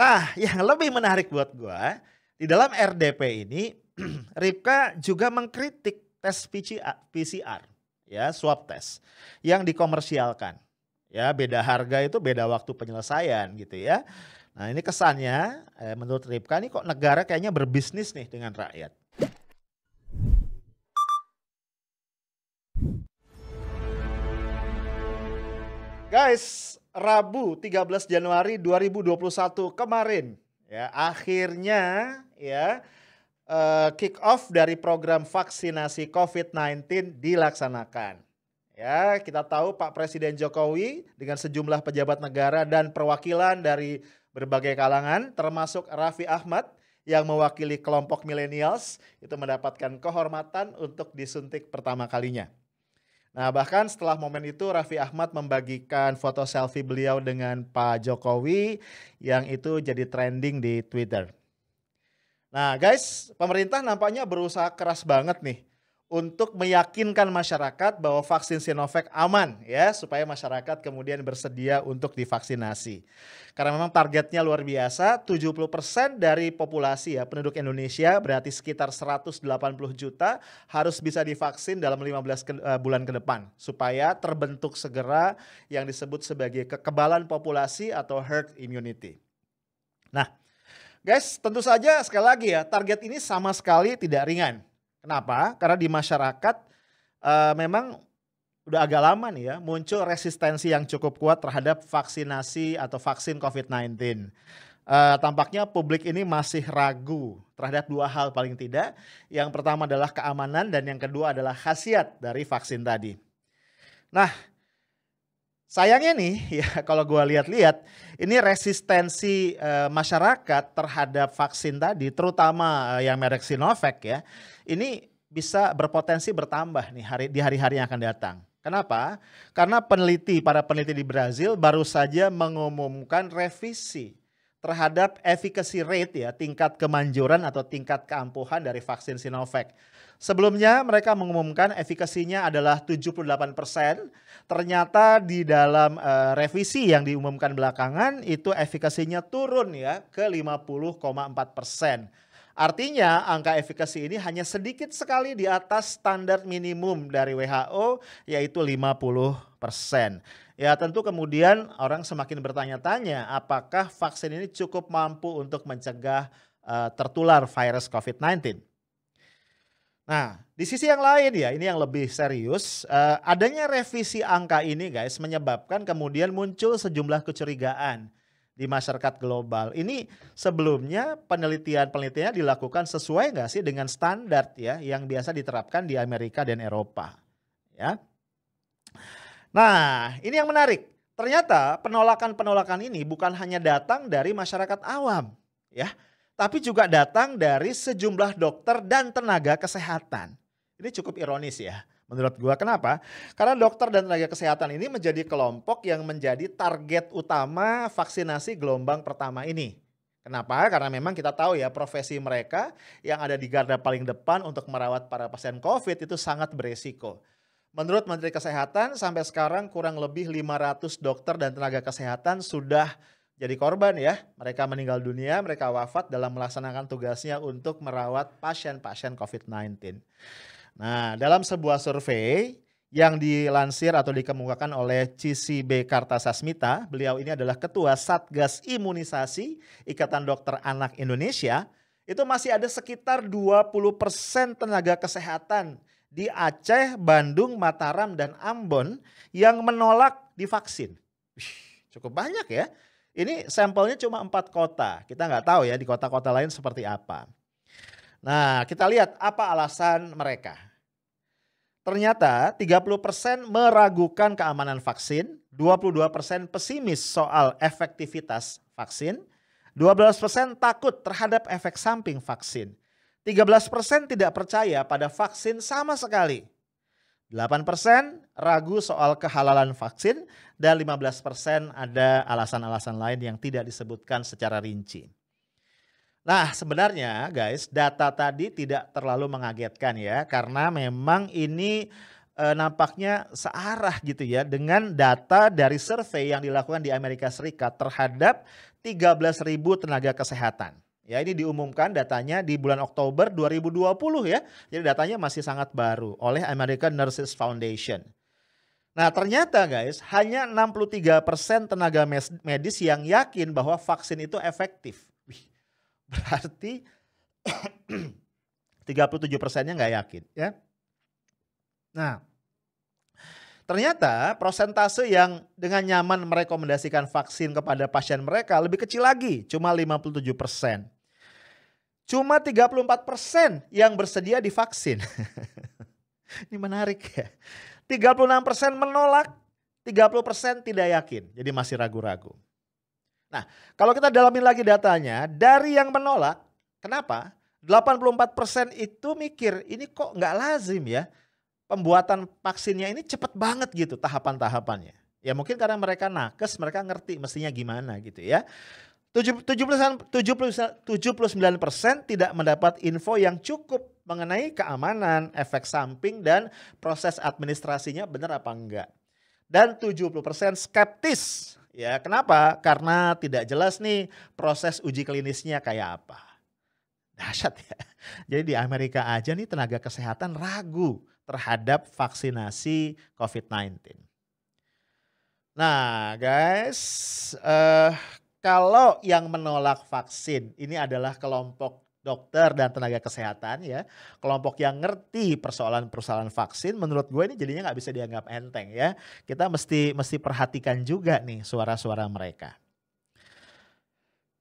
Nah, yang lebih menarik buat gua, di dalam RDP ini Ripka juga mengkritik tes PCR, ya, swab test yang dikomersialkan. Ya, beda harga itu beda waktu penyelesaian gitu ya. Nah, ini kesannya menurut Ripka nih kok negara kayaknya berbisnis nih dengan rakyat. Guys, Rabu 13 Januari 2021 kemarin ya akhirnya ya kick off dari program vaksinasi COVID-19 dilaksanakan. Ya, kita tahu Pak Presiden Jokowi dengan sejumlah pejabat negara dan perwakilan dari berbagai kalangan termasuk Raffi Ahmad yang mewakili kelompok millennials itu mendapatkan kehormatan untuk disuntik pertama kalinya. Nah, bahkan setelah momen itu Raffi Ahmad membagikan foto selfie beliau dengan Pak Jokowi yang itu jadi trending di Twitter. Nah, guys, pemerintah nampaknya berusaha keras banget nih untuk meyakinkan masyarakat bahwa vaksin Sinovac aman ya, supaya masyarakat kemudian bersedia untuk divaksinasi. Karena memang targetnya luar biasa, 70% dari populasi ya penduduk Indonesia berarti sekitar 180 juta harus bisa divaksin dalam 15 bulan ke depan supaya terbentuk segera yang disebut sebagai kekebalan populasi atau herd immunity. Nah, guys, tentu saja sekali lagi ya, target ini sama sekali tidak ringan. Kenapa? Karena di masyarakat memang udah agak lama nih ya muncul resistensi yang cukup kuat terhadap vaksinasi atau vaksin COVID-19. Tampaknya publik ini masih ragu terhadap dua hal paling tidak. Yang pertama adalah keamanan dan yang kedua adalah khasiat dari vaksin tadi. Nah, sayangnya nih ya kalau gua lihat-lihat ini resistensi masyarakat terhadap vaksin tadi terutama yang merek Sinovac ya. Ini bisa berpotensi bertambah nih di hari-hari yang akan datang. Kenapa? Karena para peneliti di Brazil baru saja mengumumkan revisi terhadap efficacy rate ya, tingkat kemanjuran atau tingkat keampuhan dari vaksin Sinovac. Sebelumnya mereka mengumumkan efikasinya adalah 78%. Ternyata di dalam revisi yang diumumkan belakangan itu efikasinya turun ya ke 50,4%. Artinya angka efikasi ini hanya sedikit sekali di atas standar minimum dari WHO yaitu 50%. Ya tentu kemudian orang semakin bertanya-tanya apakah vaksin ini cukup mampu untuk mencegah tertular virus COVID-19. Nah, di sisi yang lain ya, ini yang lebih serius, adanya revisi angka ini guys menyebabkan kemudian muncul sejumlah kecurigaan di masyarakat global. Ini sebelumnya penelitian-penelitiannya dilakukan sesuai nggak sih dengan standar ya yang biasa diterapkan di Amerika dan Eropa, ya. Nah, ini yang menarik. Ternyata penolakan-penolakan ini bukan hanya datang dari masyarakat awam, ya tapi juga datang dari sejumlah dokter dan tenaga kesehatan. Ini cukup ironis ya menurut gua. Kenapa? Karena dokter dan tenaga kesehatan ini menjadi kelompok yang menjadi target utama vaksinasi gelombang pertama ini. Kenapa? Karena memang kita tahu ya profesi mereka yang ada di garda paling depan untuk merawat para pasien COVID itu sangat beresiko. Menurut Menteri Kesehatan sampai sekarang kurang lebih 500 dokter dan tenaga kesehatan sudah jadi korban ya, mereka meninggal dunia, mereka wafat dalam melaksanakan tugasnya untuk merawat pasien-pasien COVID-19. Nah, dalam sebuah survei yang dilansir atau dikemukakan oleh CCB Kartasasmita, beliau ini adalah Ketua Satgas Imunisasi Ikatan Dokter Anak Indonesia, itu masih ada sekitar 20% tenaga kesehatan di Aceh, Bandung, Mataram, dan Ambon yang menolak divaksin. Cukup banyak ya. Ini sampelnya cuma 4 kota, kita nggak tahu ya di kota-kota lain seperti apa. Nah kita lihat apa alasan mereka. Ternyata 30% meragukan keamanan vaksin, 22% pesimis soal efektivitas vaksin, 12% takut terhadap efek samping vaksin, 13% tidak percaya pada vaksin sama sekali. 8% ragu soal kehalalan vaksin dan 15% ada alasan-alasan lain yang tidak disebutkan secara rinci. Nah sebenarnya guys data tadi tidak terlalu mengagetkan ya karena memang ini nampaknya searah gitu ya dengan data dari survei yang dilakukan di Amerika Serikat terhadap 13.000 tenaga kesehatan. Ya, ini diumumkan datanya di bulan Oktober 2020 ya. Jadi datanya masih sangat baru oleh American Nurses Foundation. Nah, ternyata guys, hanya 63% tenaga medis yang yakin bahwa vaksin itu efektif. Wih, berarti 37%-nya nggak yakin ya. Nah, ternyata persentase yang dengan nyaman merekomendasikan vaksin kepada pasien mereka lebih kecil lagi, cuma 57%. Cuma 34% yang bersedia divaksin. Ini menarik ya. 36% menolak, 30% tidak yakin. Jadi masih ragu-ragu. Nah, kalau kita dalamin lagi datanya, dari yang menolak, kenapa? 84% itu mikir, ini kok nggak lazim ya. Pembuatan vaksinnya ini cepet banget gitu tahapan-tahapannya. Ya mungkin karena mereka nakes, mereka ngerti mestinya gimana gitu ya. 79% tidak mendapat info yang cukup mengenai keamanan, efek samping, dan proses administrasinya benar apa enggak. Dan 70% skeptis. Ya, kenapa? Karena tidak jelas nih proses uji klinisnya kayak apa. Dahsyat ya. Jadi di Amerika aja nih tenaga kesehatan ragu terhadap vaksinasi COVID-19. Nah guys, kalau yang menolak vaksin ini adalah kelompok dokter dan tenaga kesehatan ya. Kelompok yang ngerti persoalan-persoalan vaksin, menurut gue ini jadinya nggak bisa dianggap enteng ya. Kita mesti perhatikan juga nih suara-suara mereka.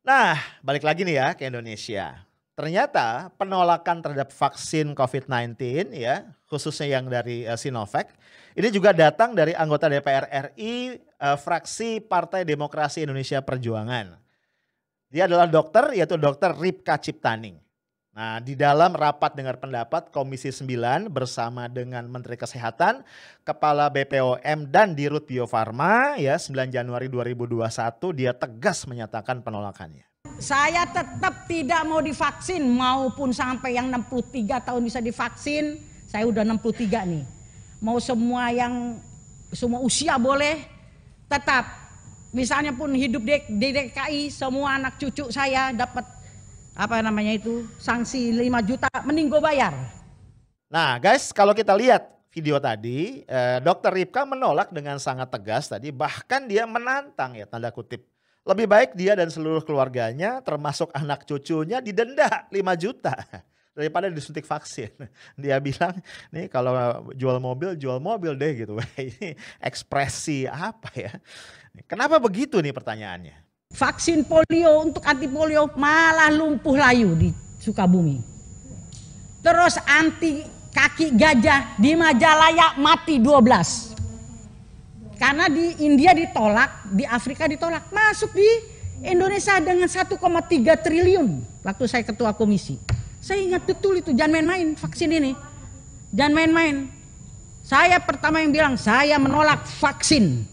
Nah, balik lagi nih ya ke Indonesia. Ternyata penolakan terhadap vaksin COVID-19 ya, khususnya yang dari Sinovac, ini juga datang dari anggota DPR RI fraksi Partai Demokrasi Indonesia Perjuangan. Dia adalah dokter, yaitu Dr. Ripka Ciptaning. Nah, di dalam rapat dengar pendapat Komisi 9 bersama dengan Menteri Kesehatan, Kepala BPOM dan Dirut Bio Farma ya 9 Januari 2021 dia tegas menyatakan penolakannya. Saya tetap tidak mau divaksin maupun sampai yang 63 tahun bisa divaksin. Saya udah 63 nih. Mau semua usia boleh, tetap. Misalnya pun hidup di DKI, semua anak cucu saya dapat sanksi 5 juta, mending gue bayar. Nah guys, kalau kita lihat video tadi, Dr. Ripka menolak dengan sangat tegas tadi, bahkan dia menantang ya tanda kutip. Lebih baik dia dan seluruh keluarganya termasuk anak cucunya didenda 5 juta daripada disuntik vaksin. Dia bilang nih kalau jual mobil deh gitu. Ini ekspresi apa ya? Kenapa begitu nih pertanyaannya? Vaksin polio untuk anti polio malah lumpuh layu di Sukabumi. Terus anti kaki gajah di Majalaya mati 12. Karena di India ditolak, di Afrika ditolak, masuk di Indonesia dengan 1,3 triliun waktu saya ketua komisi. Saya ingat betul itu, jangan main-main vaksin ini. Jangan main-main. Saya pertama yang bilang, saya menolak vaksin.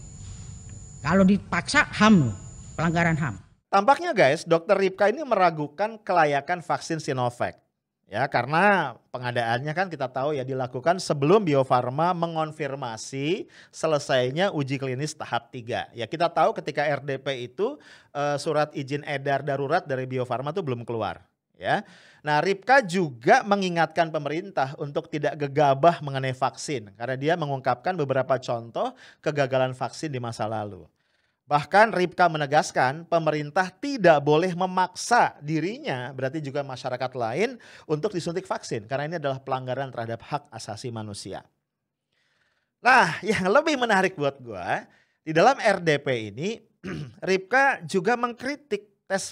Kalau dipaksa HAM, pelanggaran HAM. Tampaknya guys, Dr. Ripka ini meragukan kelayakan vaksin Sinovac. Ya, karena pengadaannya kan kita tahu ya dilakukan sebelum Bio Farma mengonfirmasi selesainya uji klinis tahap 3. Ya, kita tahu ketika RDP itu surat izin edar darurat dari Bio Farma itu belum keluar. Ya, nah Ripka juga mengingatkan pemerintah untuk tidak gegabah mengenai vaksin karena dia mengungkapkan beberapa contoh kegagalan vaksin di masa lalu. Bahkan Ripka menegaskan pemerintah tidak boleh memaksa dirinya, berarti juga masyarakat lain untuk disuntik vaksin. Karena ini adalah pelanggaran terhadap hak asasi manusia. Nah yang lebih menarik buat gue, di dalam RDP ini Ripka juga mengkritik tes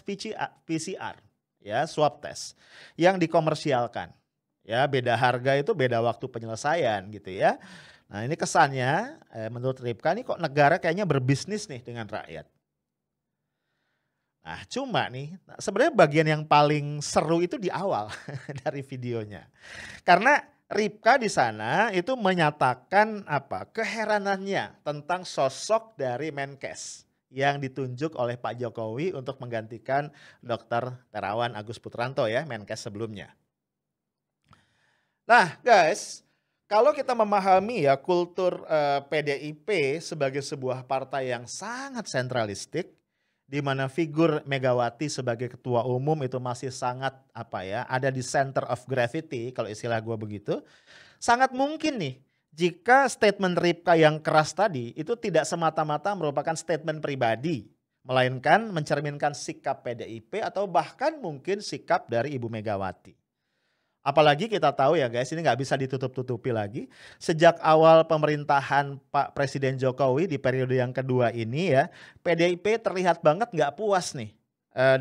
PCR, ya swab test yang dikomersialkan. Ya beda harga itu beda waktu penyelesaian gitu ya. Nah ini kesannya menurut Ripka ini kok negara kayaknya berbisnis nih dengan rakyat. Nah cuma nih sebenarnya bagian yang paling seru itu di awal dari videonya. Karena Ripka di sana itu menyatakan keheranannya tentang sosok dari Menkes yang ditunjuk oleh Pak Jokowi untuk menggantikan Dr. Terawan Agus Putranto ya Menkes sebelumnya. Nah guys, Kalau kita memahami ya kultur PDIP sebagai sebuah partai yang sangat sentralistik, di mana figur Megawati sebagai ketua umum itu masih sangat ada di center of gravity kalau istilah gue begitu, sangat mungkin nih jika statement Ripka yang keras tadi itu tidak semata-mata merupakan statement pribadi, melainkan mencerminkan sikap PDIP atau bahkan mungkin sikap dari Ibu Megawati. Apalagi kita tahu ya guys, ini nggak bisa ditutup-tutupi lagi. Sejak awal pemerintahan Pak Presiden Jokowi di periode yang kedua ini ya, PDIP terlihat banget nggak puas nih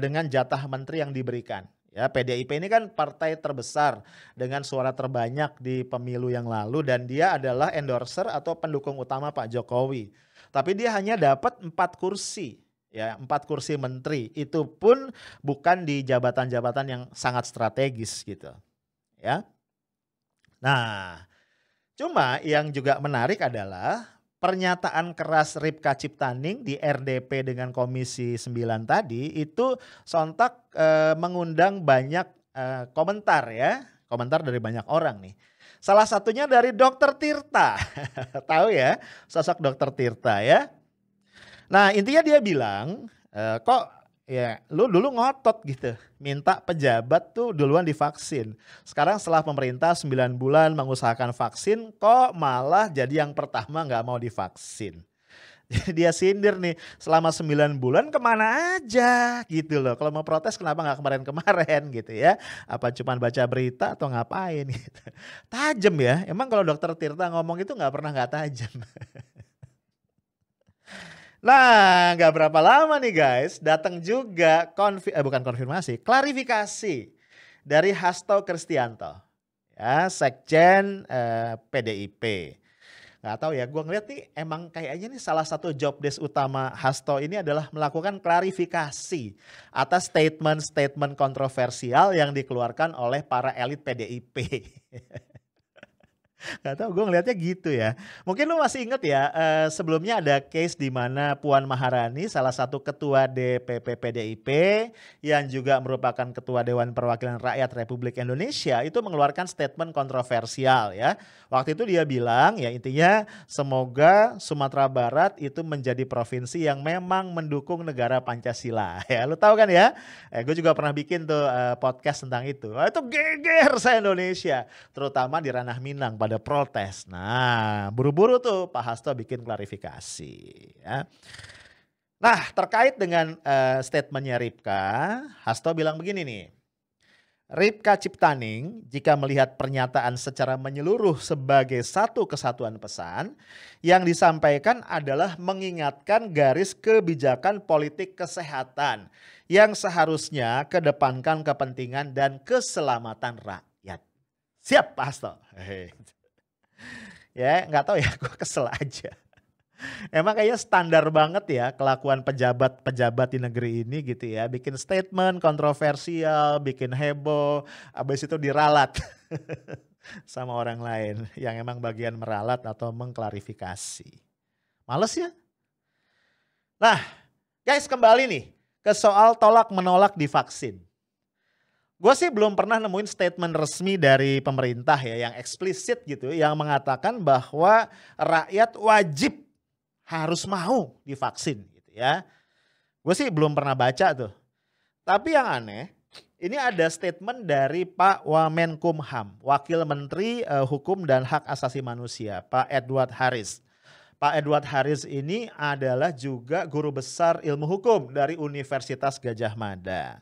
dengan jatah menteri yang diberikan. Ya, PDIP ini kan partai terbesar dengan suara terbanyak di pemilu yang lalu dan dia adalah endorser atau pendukung utama Pak Jokowi. Tapi dia hanya dapat 4 kursi. Ya, 4 kursi menteri. Itu pun bukan di jabatan-jabatan yang sangat strategis gitu. Ya. Nah, cuma yang juga menarik adalah pernyataan keras Ripka Ciptaning di RDP dengan Komisi 9 tadi itu sontak mengundang banyak komentar ya, komentar dari banyak orang nih. Salah satunya dari Dr. Tirta, tahu ya sosok Dr. Tirta ya. Nah intinya dia bilang kok ya lu dulu ngotot gitu, minta pejabat tuh duluan divaksin. Sekarang setelah pemerintah 9 bulan mengusahakan vaksin kok malah jadi yang pertama gak mau divaksin. Jadi dia sindir nih, selama 9 bulan kemana aja gitu loh. Kalau mau protes kenapa gak kemarin-kemarin gitu ya. Apa cuma baca berita atau ngapain gitu. Tajem ya, emang kalau Dr. Tirta ngomong itu gak pernah gak tajem. Nah, nggak berapa lama nih guys, datang juga klarifikasi dari Hasto Kristianto, ya Sekjen PDIP. Nggak tahu ya, gue ngeliat nih emang kayaknya nih salah satu job desk utama Hasto ini adalah melakukan klarifikasi atas statement-statement kontroversial yang dikeluarkan oleh para elit PDIP. Gak tau, gue ngeliatnya gitu ya. Mungkin lu masih inget ya, sebelumnya ada case di mana Puan Maharani, salah satu ketua DPP PDIP yang juga merupakan ketua Dewan Perwakilan Rakyat Republik Indonesia itu mengeluarkan statement kontroversial ya. Waktu itu dia bilang ya intinya semoga Sumatera Barat itu menjadi provinsi yang memang mendukung negara Pancasila. Ya, lu tahu kan ya? Gue juga pernah bikin tuh podcast tentang itu. Itu geger se-Indonesia, terutama di ranah Minang pada protes. Nah, buru-buru tuh Pak Hasto bikin klarifikasi ya. Nah, terkait dengan statementnya Ripka, Hasto bilang begini nih. Ripka Ciptaning jika melihat pernyataan secara menyeluruh sebagai satu kesatuan pesan yang disampaikan adalah mengingatkan garis kebijakan politik kesehatan yang seharusnya kedepankan kepentingan dan keselamatan rakyat. Siap Pak Hasto. Ya nggak tahu ya, gue kesel aja. Emang kayaknya standar banget ya kelakuan pejabat-pejabat di negeri ini gitu ya. Bikin statement kontroversial, bikin heboh, habis itu diralat sama orang lain yang emang bagian meralat atau mengklarifikasi. Males ya? Nah guys, kembali nih ke soal tolak menolak divaksin. Gue sih belum pernah nemuin statement resmi dari pemerintah ya yang eksplisit gitu, yang mengatakan bahwa rakyat wajib harus mau divaksin gitu ya. Gue sih belum pernah baca tuh. Tapi yang aneh, ini ada statement dari Pak Wamenkumham, Wakil Menteri Hukum dan Hak Asasi Manusia, Pak Edward Harris. Pak Edward Harris ini adalah juga guru besar ilmu hukum dari Universitas Gadjah Mada.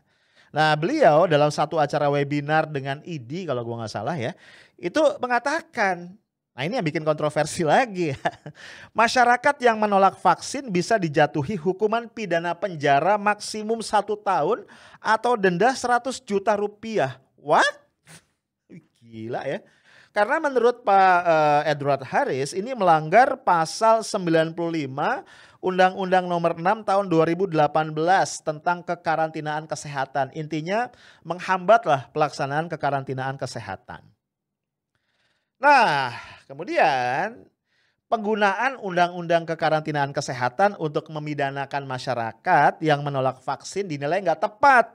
Nah beliau dalam satu acara webinar dengan IDI kalau gue gak salah ya, itu mengatakan, nah ini yang bikin kontroversi lagi ya, masyarakat yang menolak vaksin bisa dijatuhi hukuman pidana penjara maksimum 1 tahun atau denda 100 juta rupiah. What? Gila ya. Karena menurut Pak Edward Harris ini melanggar pasal 95 Undang-Undang Nomor 6 Tahun 2018 tentang kekarantinaan kesehatan. Intinya menghambatlah pelaksanaan kekarantinaan kesehatan. Nah, kemudian penggunaan Undang-Undang Kekarantinaan Kesehatan untuk memidanakan masyarakat yang menolak vaksin dinilai nggak tepat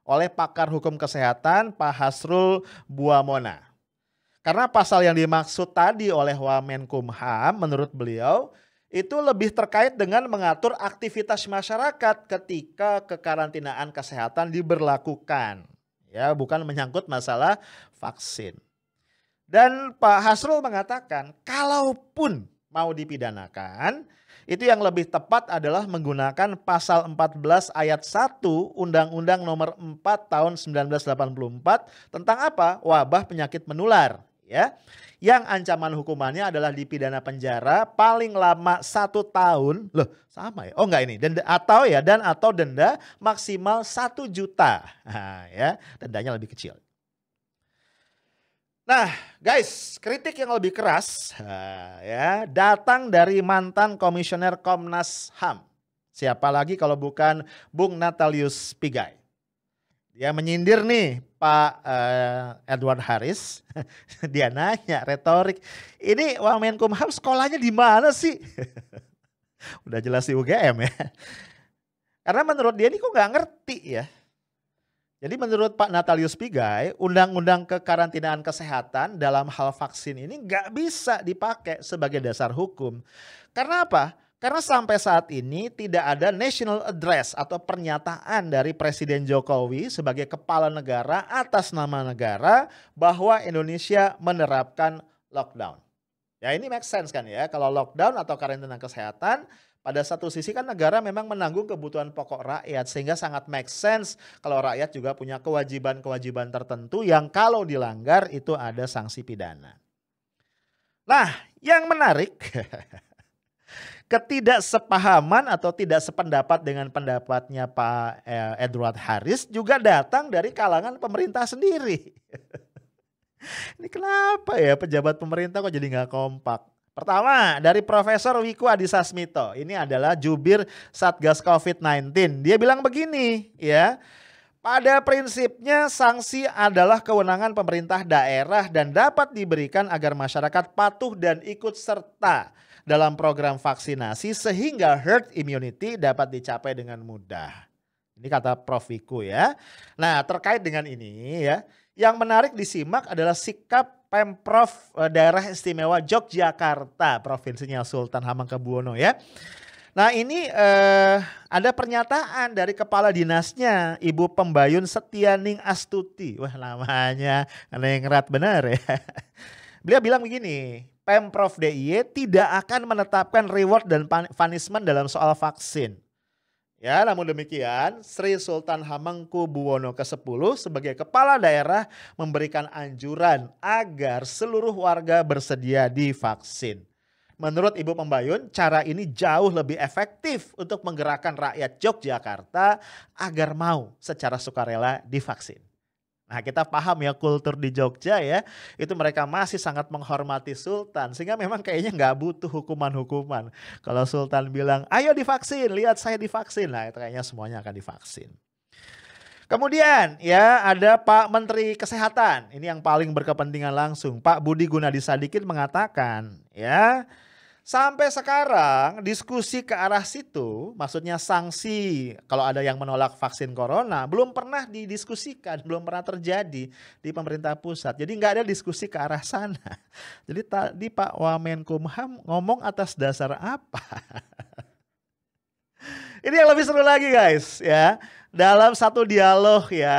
oleh pakar hukum kesehatan Pak Hasrul Buamona. Karena pasal yang dimaksud tadi oleh Wamenkumham menurut beliau itu lebih terkait dengan mengatur aktivitas masyarakat ketika kekarantinaan kesehatan diberlakukan. Ya, bukan menyangkut masalah vaksin. Dan Pak Hasrul mengatakan kalaupun mau dipidanakan, itu yang lebih tepat adalah menggunakan pasal 14 ayat 1 Undang-Undang nomor 4 tahun 1984 tentang apa? Wabah penyakit menular. Ya, yang ancaman hukumannya adalah dipidana penjara paling lama 1 tahun. Loh, sama ya? Oh enggak ini, dan atau denda maksimal 1 juta. Nah, ya, dendanya lebih kecil. Nah, guys, kritik yang lebih keras ya datang dari mantan komisioner Komnas HAM. Siapa lagi kalau bukan Bung Natalius Pigai. Dia menyindir nih Pak Edward Harris. Dia nanya retorik, ini Wamenkumham sekolahnya di mana sih? Udah jelas di UGM ya. Karena menurut dia ini kok nggak ngerti ya. Jadi menurut Pak Natalius Pigai, undang-undang kekarantinaan kesehatan dalam hal vaksin ini nggak bisa dipakai sebagai dasar hukum. Karena apa? Karena sampai saat ini tidak ada national address atau pernyataan dari Presiden Jokowi sebagai kepala negara atas nama negara bahwa Indonesia menerapkan lockdown. Ya ini make sense kan ya, kalau lockdown atau karantina kesehatan pada satu sisi kan negara memang menanggung kebutuhan pokok rakyat sehingga sangat make sense kalau rakyat juga punya kewajiban-kewajiban tertentu yang kalau dilanggar itu ada sanksi pidana. Nah yang menarik ketidaksepahaman atau tidak sependapat dengan pendapatnya Pak Edward Harris juga datang dari kalangan pemerintah sendiri. Ini kenapa ya pejabat pemerintah kok jadi nggak kompak? Pertama dari Profesor Wiku Adhisa Smito, ini adalah jubir Satgas COVID-19. Dia bilang begini ya, pada prinsipnya sanksi adalah kewenangan pemerintah daerah dan dapat diberikan agar masyarakat patuh dan ikut serta dalam program vaksinasi sehingga herd immunity dapat dicapai dengan mudah. Ini kata Prof Wiku ya. Nah terkait dengan ini ya, yang menarik disimak adalah sikap Pemprov Daerah Istimewa Yogyakarta, provinsinya Sultan Hamengkubuwono ya. Nah ini ada pernyataan dari kepala dinasnya Ibu Pembayun Setianing Astuti. Wah namanya nengrat benar ya. Beliau bilang begini, Pemprov DIY tidak akan menetapkan reward dan punishment dalam soal vaksin. Ya, namun demikian Sri Sultan Hamengkubuwono ke-10 sebagai kepala daerah memberikan anjuran agar seluruh warga bersedia divaksin. Menurut Ibu Pembayun, cara ini jauh lebih efektif untuk menggerakkan rakyat Yogyakarta agar mau secara sukarela divaksin. Nah kita paham ya kultur di Jogja ya, itu mereka masih sangat menghormati Sultan sehingga memang kayaknya nggak butuh hukuman-hukuman. Kalau Sultan bilang ayo divaksin, lihat saya divaksin, nah itu kayaknya semuanya akan divaksin. Kemudian ya ada Pak Menteri Kesehatan, ini yang paling berkepentingan langsung, Pak Budi Gunadi Sadikin mengatakan ya, sampai sekarang diskusi ke arah situ, maksudnya sanksi kalau ada yang menolak vaksin corona belum pernah didiskusikan, belum pernah terjadi di pemerintah pusat. Jadi nggak ada diskusi ke arah sana. Jadi tadi Pak Wamenkumham ngomong atas dasar apa? Ini yang lebih seru lagi guys ya. Dalam satu dialog ya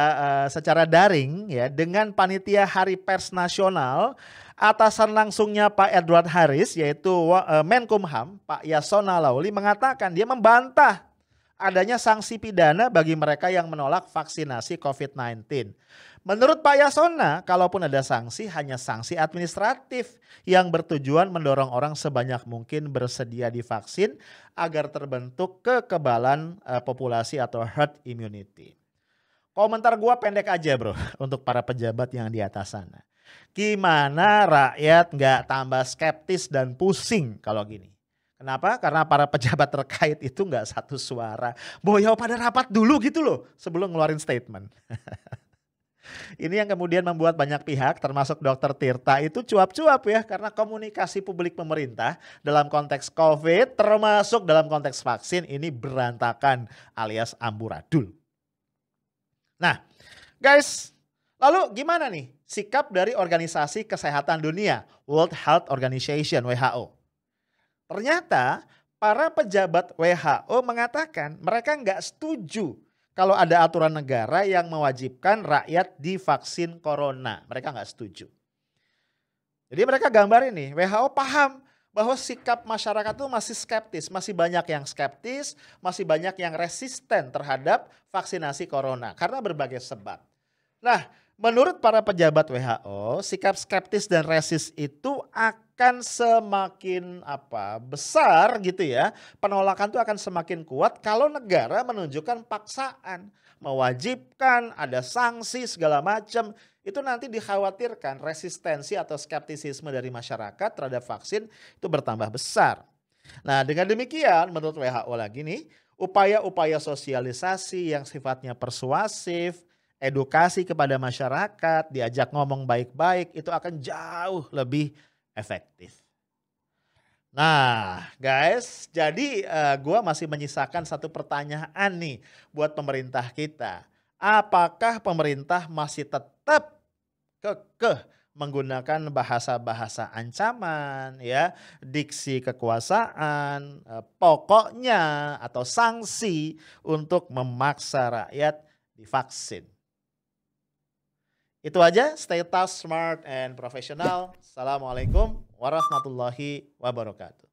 secara daring ya dengan panitia Hari Pers Nasional, atasan langsungnya Pak Edward Harris yaitu Menkumham Pak Yasona Lawli mengatakan dia membantah adanya sanksi pidana bagi mereka yang menolak vaksinasi COVID-19. Menurut Pak Yasona, kalaupun ada sanksi hanya sanksi administratif yang bertujuan mendorong orang sebanyak mungkin bersedia divaksin agar terbentuk kekebalan populasi atau herd immunity. Komentar gua pendek aja bro untuk para pejabat yang di atas sana. Gimana rakyat nggak tambah skeptis dan pusing kalau gini? Kenapa? Karena para pejabat terkait itu nggak satu suara. Boyo pada rapat dulu gitu loh sebelum ngeluarin statement. Ini yang kemudian membuat banyak pihak termasuk Dr. Tirta itu cuap-cuap ya. Karena komunikasi publik pemerintah dalam konteks COVID termasuk dalam konteks vaksin ini berantakan alias amburadul. Nah guys, lalu gimana nih sikap dari Organisasi Kesehatan Dunia, World Health Organization, WHO. Ternyata para pejabat WHO mengatakan mereka nggak setuju kalau ada aturan negara yang mewajibkan rakyat divaksin corona. Mereka nggak setuju. Jadi mereka gambar ini, WHO paham bahwa sikap masyarakat itu masih skeptis, masih banyak yang skeptis, masih banyak yang resisten terhadap vaksinasi corona karena berbagai sebab. Nah, menurut para pejabat WHO, sikap skeptis dan resist itu akan semakin besar gitu ya. Penolakan itu akan semakin kuat kalau negara menunjukkan paksaan, mewajibkan, ada sanksi segala macam. Itu nanti dikhawatirkan resistensi atau skeptisisme dari masyarakat terhadap vaksin itu bertambah besar. Nah, dengan demikian menurut WHO lagi nih, upaya-upaya sosialisasi yang sifatnya persuasif, edukasi kepada masyarakat, diajak ngomong baik-baik itu akan jauh lebih efektif. Nah guys, jadi gua masih menyisakan satu pertanyaan nih buat pemerintah kita. Apakah pemerintah masih tetap kekeh menggunakan bahasa-bahasa ancaman, ya, diksi kekuasaan, pokoknya atau sanksi untuk memaksa rakyat divaksin? Itu aja, stay tough, smart, and professional. Assalamualaikum warahmatullahi wabarakatuh.